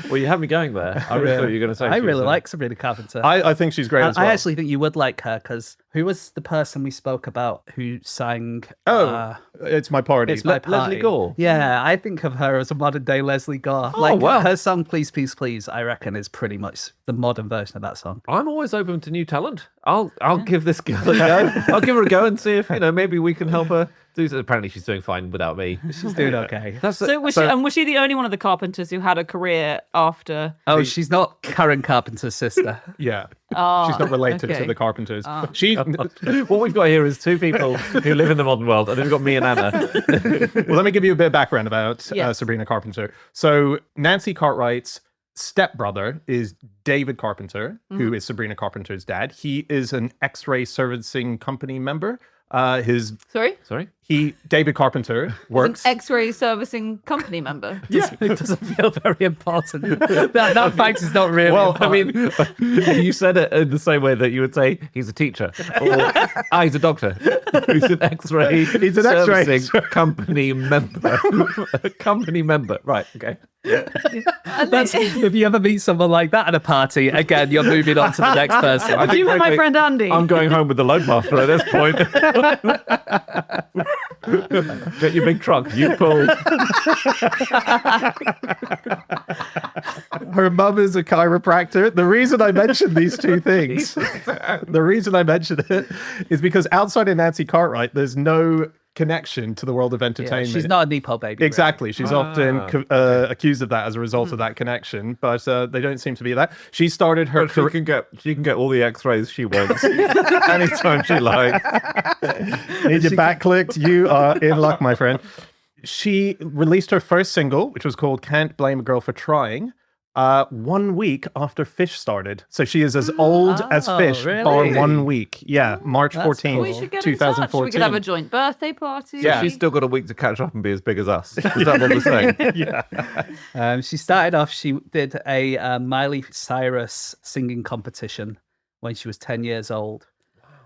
Well, you had me going there. I really thought you were going to say. I really like Sabrina Carpenter. I think she's great as well. I actually think you would like her because who was the person we spoke about who sang? It's My Party. It's My Party. Leslie Gore. Yeah, I think of her as a modern day Leslie Gore. Wow. Her song "Please, Please, Please," I reckon is pretty much the modern version of that song. I'm always open to new talent. I'll give this girl a go. I'll give her a go and see if maybe we can help her do so. Apparently, she's doing fine without me. She's doing okay. So was she the only one of the Carpenters who had a career after? Oh, she's not Karen Carpenter's sister. Yeah. Oh, She's not related okay. to the Carpenters. She. What we've got here is two people who live in the modern world, and then we've got me and Anna. Well, let me give you a bit of background about Yes. Sabrina Carpenter. So Nancy Cartwright's stepbrother is David Carpenter, who is Sabrina Carpenter's dad. He is an X-ray servicing company member. Sorry? David Carpenter works. An X-ray servicing company member. It doesn't feel very important. that fact is not really Well, important. I mean, you said it in the same way that you would say he's a teacher or he's a doctor. He's an X-ray. He's an X-ray servicing company member. A company member. Right. Okay. That's, if you ever meet someone like that at a party, again, you're moving on to the next person. I think, You met my frankly, friend Andy. I'm going home with the loadmaster at this point. Get your big truck. You pull. Her mum is a chiropractor. The reason I mentioned these two things, is because outside of Nancy Cartwright, there's no connection to the world of Yeah, entertainment. she's not a Nepo baby. Exactly. She's often accused of that as a result of that connection, but they don't seem to be that. She started her She can get all the X-rays she wants anytime she likes. Need your back clicked. You are in luck, my friend. She released her first single, which was called Can't Blame a Girl for Trying, 1 week after Fish started. So she is as old as Fish really? by 1 week. Yeah, March That's 14th, cool. We should get in touch. 2014. We could have a joint birthday party. Yeah. She's still got a week to catch up and be as big as us. Is that what we're saying? She started off, she did a Miley Cyrus singing competition when she was 10 years old.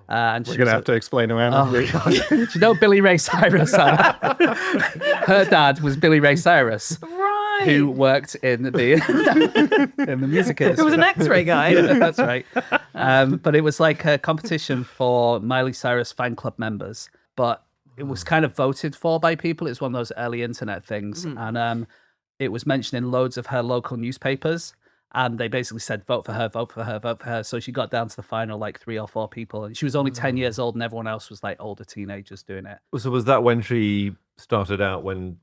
And We're going to have to explain to Anna. Oh, God. Do you know Billy Ray Cyrus? Her dad was Billy Ray Cyrus, Right. who worked in the in the music industry. It was an X-ray guy. Yeah, that's right. But it was like a competition for Miley Cyrus fan club members. But it was kind of voted for by people. It's one of those early internet things. And it was mentioned in loads of her local newspapers. And they basically said, vote for her, vote for her, vote for her. So she got down to the final, like 3 or 4 people. And she was only 10 years old and everyone else was like older teenagers doing it. So was that when she started out when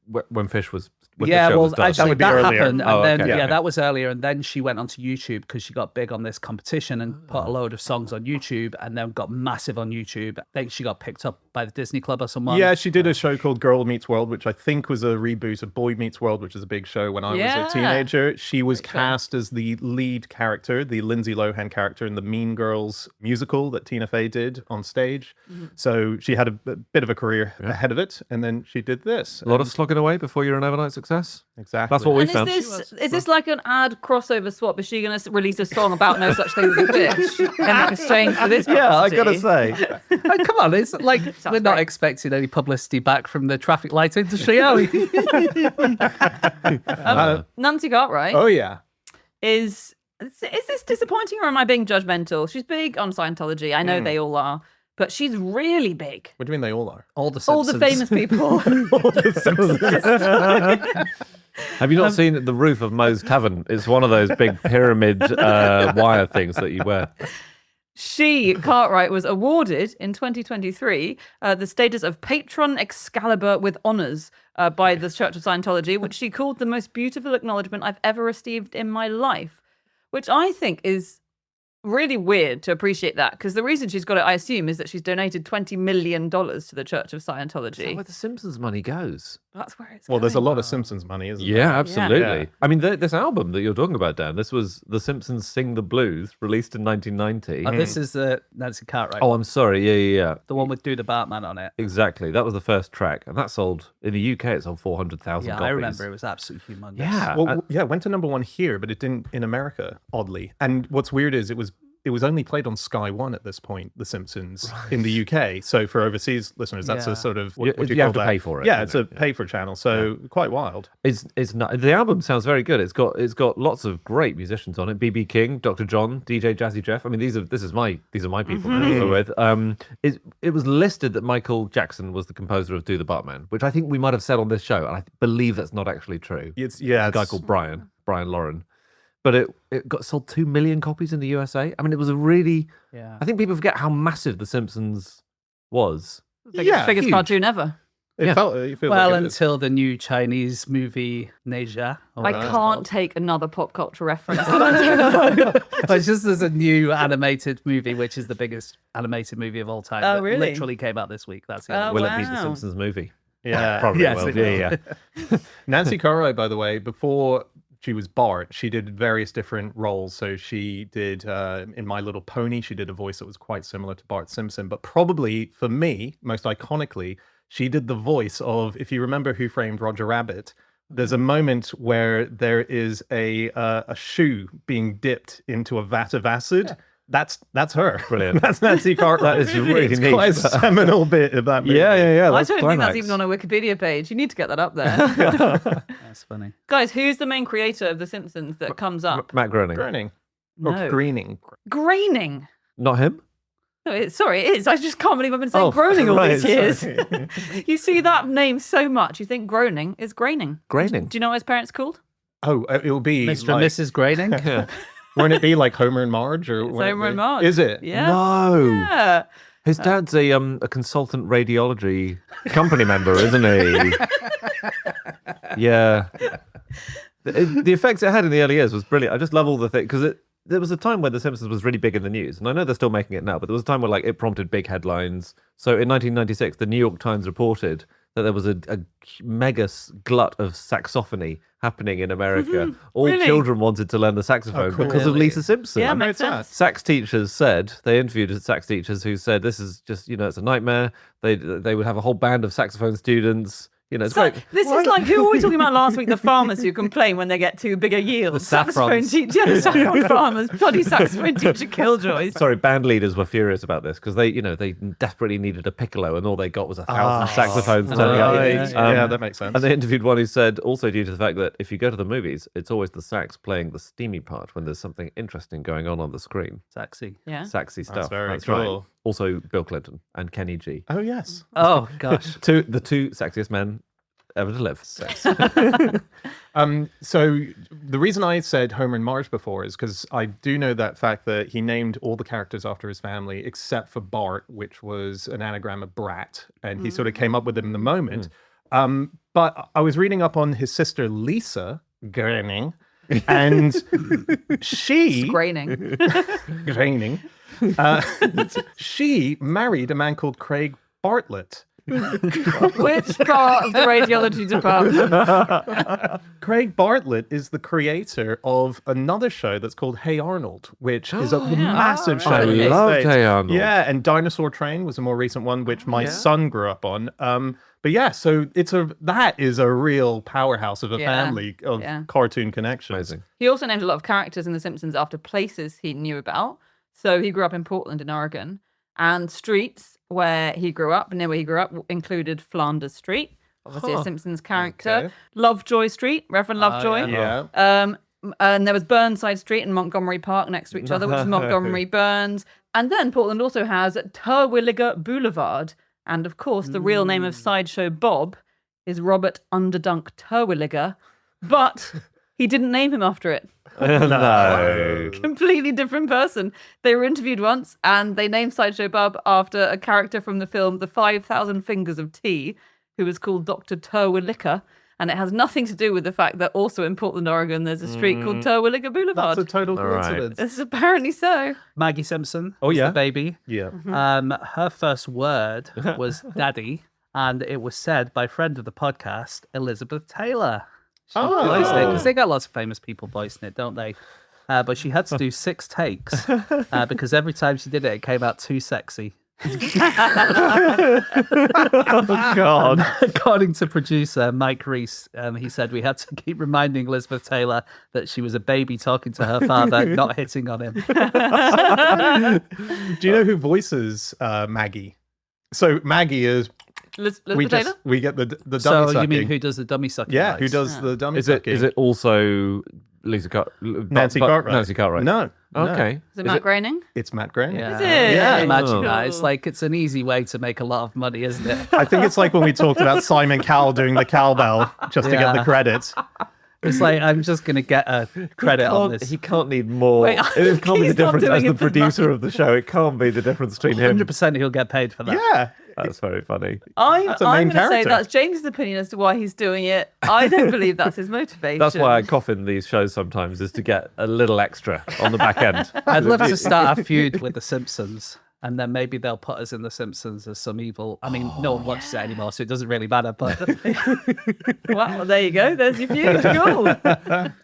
Fish was? When Yeah, the show well, was started? actually, would be that earlier. happened, and Oh, then okay. that was earlier, and then she went onto YouTube because she got big on this competition and put a load of songs on YouTube, and then got massive on YouTube. I think she got picked up by the Disney Club or someone. Yeah, she did a show called Girl Meets World, which I think was a reboot of Boy Meets World, which is a big show when I Yeah. was a teenager. She was cast as the lead character, the Lindsay Lohan character in the Mean Girls musical that Tina Fey did on stage. So she had a bit of a career ahead of it, and then she did this. A lot of slogging away before you're an overnight success. Exactly. That's what we And found. is this like an ad crossover swap? Is she going to release a song about no such thing as a fish in exchange for this? Yeah, I gotta publicity? say. Oh, come on, it's like we're not great. expecting any publicity back from the traffic light industry, are we? Nancy Cartwright Oh, yeah. is this disappointing or am I being judgmental? She's big on Scientology. I know they all are, but she's really big. What do you mean they all are? All the All the Simpsons. famous people. Have you not seen the roof of Moe's Tavern? It's one of those big pyramid wire things that you wear. She, Cartwright, was awarded in 2023 the status of Patron Excalibur with Honours by the Church of Scientology, which she called the most beautiful acknowledgement I've ever received in my life, which I think is really weird to appreciate that, because the reason she's got it, I assume, is that she's donated $20 million to the Church of Is that Scientology. where the Simpsons money goes? That's where it's Well, there's a going. lot of Simpsons money, isn't there? Yeah, absolutely. Yeah. I mean, this album that you're talking about, Dan, this was The Simpsons Sing the Blues, released in 1990. This is the Nancy Cartwright. Oh, I'm sorry. Yeah. The one with Do the Batman on it. Exactly. That was the first track. And that sold, in the UK, it sold 400,000 Yeah, copies. I remember it was absolutely humongous. Yeah. Well, yeah, it went to number one here, but it didn't in America, oddly. And what's weird is it was only played on Sky One at this point, The Simpsons, in the UK. So for overseas listeners, that's Yeah. a sort of, You what do have you call to that? pay for it, Yeah, you it's know, a pay-for channel, so quite wild. It's not, the album sounds very good. It's got lots of great musicians on it. B.B. King, Dr. John, DJ Jazzy Jeff. I mean, these are my people to deal with. It was listed that Michael Jackson was the composer of Do the Bartman, which I think we might have said on this show, and I believe that's not actually true. It's a guy called Brian Lauren. But it got sold 2 million copies in the USA. I mean, it was a really... Yeah. I think people forget how massive The Simpsons was. Yeah, Biggest huge. cartoon ever. It Yeah. felt, it feels Well, like it is. until the new Chinese movie Neja. I can't take another pop culture reference. It's just there's a new animated movie, which is the biggest animated movie of all time. Oh, that really? Literally came out this week. That's the Oh, only Will one. it be The wow. Simpsons movie? Yeah. Probably Yes, will. it Yeah, will. yeah. Nancy Cartwright, by the way, before she was Bart, she did various different roles. So she did, in My Little Pony, she did a voice that was quite similar to Bart Simpson. But probably, for me, most iconically, she did the voice of, if you remember Who Framed Roger Rabbit, there's a moment where there is a shoe being dipped into a vat of acid. Yeah. That's her. Brilliant. That's Nancy Cartwright. That is really it's neat. quite a seminal bit of that movie. Yeah. I That's don't think that's climax. even on a Wikipedia page. You need to get that up there. That's funny. Guys, who's the main creator of The Simpsons that comes up? Matt Groening. Groening. No. Or Greening. Groening. Not him? No, sorry, it is. I just can't believe I've been saying Oh, groaning all right, these years. sorry. You see that name so much, you think groaning is graining. Groening. Do you know what his parents called? Oh, it'll be Mr. like, and Mrs. Groening. Yeah. won't it be like Homer and Marge? Or It's won't it Homer and be- Marge. Is it? Yeah. No. Yeah. His dad's a consultant radiology company member, isn't he? Yeah. The effects it had in the early years was brilliant. I just love all the things because there was a time when The Simpsons was really big in the news, and I know they're still making it now, but there was a time where like it prompted big headlines. So in 1996, the New York Times reported that there was a mega glut of saxophony happening in America. All Really? children wanted to learn the saxophone cool. because of Really? Lisa Simpson. Yeah, I know makes it's sense. that. Sax teachers said they interviewed sax teachers who said this is just it's a nightmare. They would have a whole band of saxophone students. It's So, great. this is like, who were we talking about last week? The farmers who complain when they get too big a yield. The saffrons. The saffron farmers. Bloody saxophone teacher killjoys. Sorry, band leaders were furious about this because they desperately needed a piccolo and all they got was 1,000 saxophones turning up. Right. Yeah, that makes sense. And they interviewed one who said, also due to the fact that if you go to the movies, it's always the sax playing the steamy part when there's something interesting going on the screen. Sexy. Yeah. Saxy stuff. very Right. cool. Also, Bill Clinton and Kenny G. Oh, yes. Oh, gosh. The two sexiest men ever to live. So the reason I said Homer and Marge before is because I do know that fact that he named all the characters after his family except for Bart, which was an anagram of brat, and he sort of came up with it in the moment. But I was reading up on his sister Lisa Groening, and she Graining. Groening, she married a man called Craig Bartlett. Which part of the radiology department? Craig Bartlett is the creator of another show that's called Hey Arnold, which is a massive show. I in the loved States. Hey Arnold. Yeah, and Dinosaur Train was a more recent one, which my son grew up on. But yeah, so that is a real powerhouse of a Yeah, family of yeah. cartoon connections. Amazing. He also named a lot of characters in The Simpsons after places he knew about. So he grew up in Portland in Oregon, and streets where he grew up, near where he grew up, included Flanders Street, obviously a Simpsons character. Okay. Lovejoy Street, Reverend Lovejoy. Yeah. And there was Burnside Street and Montgomery Park next to each other, which is Montgomery Burns. And then Portland also has Terwilliger Boulevard. And of course, the real name of Sideshow Bob is Robert Underdunk Terwilliger, but he didn't name him after it. No. Completely different person. They were interviewed once and they named Sideshow Bob after a character from the film The 5,000 Fingers of Tea, who was called Dr. Terwilliger. And it has nothing to do with the fact that also in Portland, Oregon, there's a street called Terwilliger Boulevard. That's a total All right. coincidence. This is apparently so. Maggie Simpson. Oh, was yeah? the baby. Yeah. Her first word was daddy, and it was said by friend of the podcast, Elizabeth Taylor. She voiced it, because they got lots of famous people voicing it, don't they? But she had to do 6 takes because every time she did it, it came out too sexy. Oh, God. According to producer Mike Reese, he said we had to keep reminding Elizabeth Taylor that she was a baby talking to her father, not hitting on him. Do you know who voices Maggie? So Maggie is Elizabeth Taylor? we get the dummy So sucking. you mean who does the dummy sucking? Yeah, voice? who does the dummy Is it sucking? also Nancy Cartwright? Nancy Cartwright. No. No. Okay. Is it Matt Groening? It's Matt Groening. Yeah. Is it? Yeah. Imagine Oh. that. It's like it's an easy way to make a lot of money, isn't it? I think it's like when we talked about Simon Cowell doing the cowbell just to get the Yeah. credits. It's like I'm just gonna get a credit on this. He can't need more. Wait, it can't be the he's not difference as doing the it for producer of the show. It can't be the difference between him. 100% he'll get paid for that. Yeah. That's very funny. I'm That's a main going to say character. that's James's opinion as to why he's doing it. I don't believe that's his motivation. That's why I cough in these shows sometimes, is to get a little extra on the back end. I'd love to start a feud with the Simpsons, and then maybe they'll put us in the Simpsons as some evil. I mean, no one watches it anymore, so it doesn't really matter. But Well, there you go. There's your feud. Cool.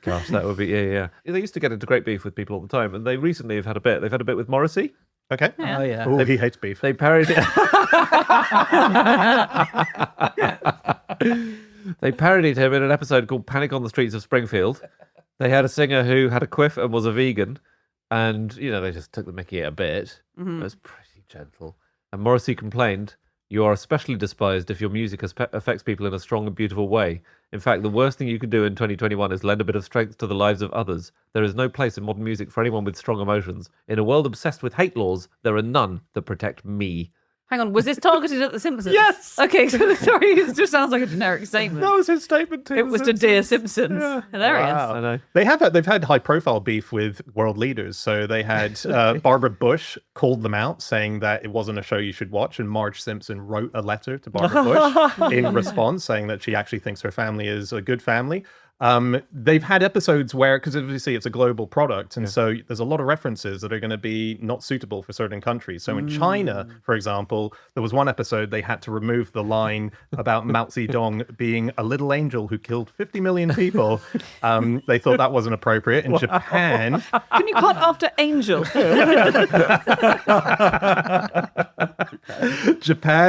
Gosh, that would be yeah. They used to get into great beef with people all the time, and they recently have had a bit. They've had a bit with Morrissey. Okay. oh yeah, Oh, he hates beef. They parodied. They parodied him in an episode called "Panic on the Streets of Springfield." They had a singer who had a quiff and was a vegan, and they just took the mickey a bit. It was pretty gentle. And Morrissey complained, "You are especially despised if your music affects people in a strong and beautiful way. In fact, the worst thing you can do in 2021 is lend a bit of strength to the lives of others. There is no place in modern music for anyone with strong emotions. In a world obsessed with hate laws, there are none that protect me." Hang on, was this targeted at the Simpsons? Yes! Okay, so sorry, it just sounds like a generic statement. That was his statement too. It was to Dear Simpsons. Hilarious. Wow. I know. They've had high profile beef with world leaders. So they had Barbara Bush called them out, saying that it wasn't a show you should watch, and Marge Simpson wrote a letter to Barbara Bush in response, saying that she actually thinks her family is a good family. They've had episodes where, because obviously it's a global product, and so there's a lot of references that are going to be not suitable for certain countries. So in China, for example, there was one episode they had to remove the line about Mao Zedong being a little angel who killed 50 million people. They thought that wasn't appropriate. In Japan, Can you cut after Angel?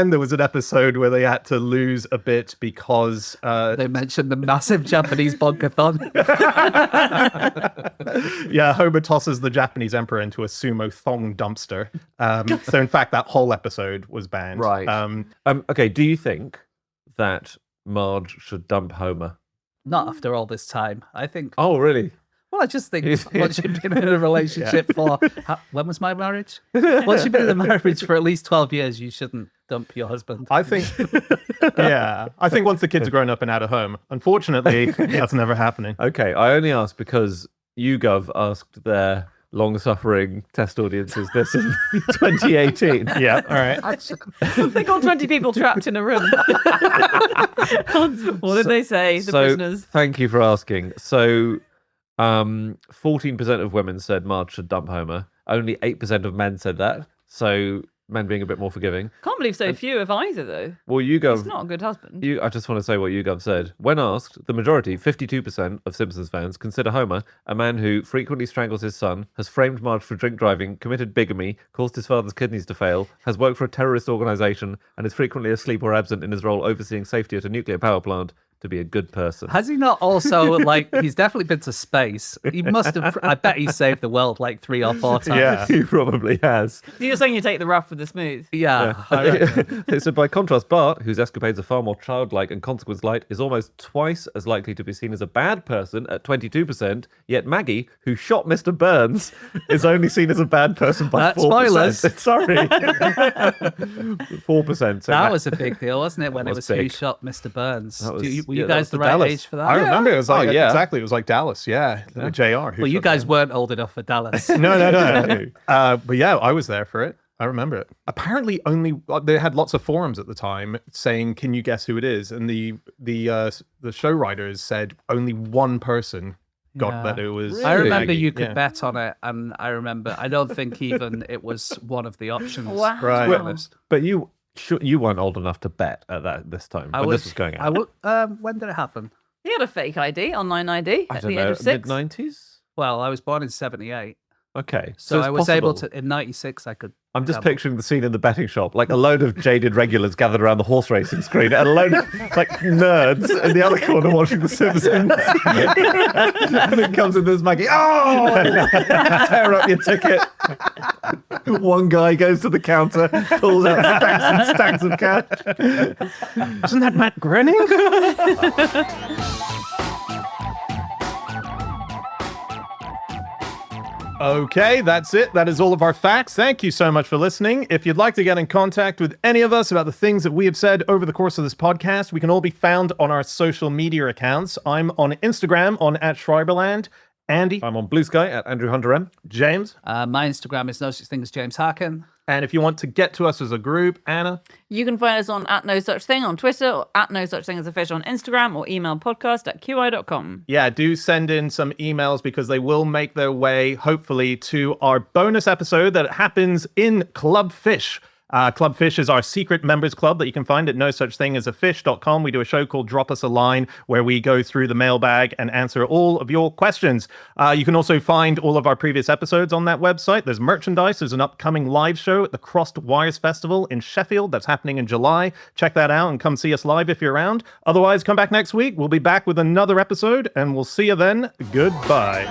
there was an episode where they had to lose a bit because they mentioned the massive Japanese bonkathon. yeah, Homer tosses the Japanese emperor into a sumo thong dumpster. So in fact, that whole episode was banned. Right. Okay, do you think that Marge should dump Homer? Not after all this time. I think. Oh, really? Well, I just think once you've been in a relationship for when was my marriage? Once you've been in a marriage for at least 12 years, you shouldn't dump your husband. I think, I think once the kids are grown up and out of home, unfortunately, that's never happening. Okay, I only asked because YouGov asked their long-suffering test audiences this in 2018. Yeah, all right. They got 20 people trapped in a room. What did they say? The prisoners. Thank you for asking. So, 14% of women said Marge should dump Homer. Only 8% of men said that. So, men being a bit more forgiving. Can't believe so few have either, though. Well, YouGov. He's not a good husband. I just want to say what YouGov said. When asked, the majority, 52% of Simpsons fans, consider Homer a man who frequently strangles his son, has framed Marge for drink driving, committed bigamy, caused his father's kidneys to fail, has worked for a terrorist organisation, and is frequently asleep or absent in his role overseeing safety at a nuclear power plant, to be a good person. Has he not also, he's definitely been to space. He must have, I bet he saved the world like 3 or 4 times. Yeah. He probably has. You're saying you take the rough with the smooth. Yeah. I reckon. So by contrast, Bart, whose escapades are far more childlike and consequence-light, is almost twice as likely to be seen as a bad person at 22%, yet Maggie, who shot Mr. Burns, is only seen as a bad person by 4%. Spoilers. Sorry. 4%. So That was a big deal, wasn't it, when it was was who big. shot Mr. Burns? That was- Were you yeah, that guys was the the right Dallas. age for that? I remember it was like, Oh, yeah. exactly, it was like Dallas, JR. who Well, you shot guys them. weren't old enough for Dallas. No. But yeah, I was there for it. I remember it. Apparently, they had lots of forums at the time saying, "Can you guess who it is?" And the show writers said only one person got that it was. I remember Maggie. you could bet on it, and I don't think even it was one of the options. Wow. Right. To be honest. But you weren't old enough to bet at this time when this was going out. When did it happen? He had a fake ID, online ID, I at don't the age know, of 6. mid-90s? Well, I was born in 78. Okay. So it's I was able possible. to, in 96, I could. I'm just gamble. picturing the scene in the betting shop, like a load of jaded regulars gathered around the horse racing screen, and a load of like nerds in the other corner watching The Simpsons. And it comes in this Maggie, tear up your ticket. One guy goes to the counter, pulls out stacks and stacks of cash. Isn't that Matt Groening? Okay, that's it. That is all of our facts. Thank you so much for listening. If you'd like to get in contact with any of us about the things that we have said over the course of this podcast, we can all be found on our social media accounts. I'm on Instagram on @Schreiberland. Andy. I'm on Blue Sky at Andrew Hunter M. James. My Instagram is no such thing as James Harkin. And if you want to get to us as a group, Anna. You can find us on @NoSuchThing on Twitter, or @NoSuchThingAsAFish on Instagram, or email podcast@qi.com. Yeah, do send in some emails because they will make their way, hopefully, to our bonus episode that happens in Club Fish. Club Fish is our secret members club that you can find at nosuchthingasafish.com. We do a show called Drop Us a Line where we go through the mailbag and answer all of your questions. You can also find all of our previous episodes on that website. There's merchandise. There's an upcoming live show at the Crossed Wires Festival in Sheffield. That's happening in July. Check that out and come see us live if you're around. Otherwise, come back next week. We'll be back with another episode and we'll see you then. Goodbye.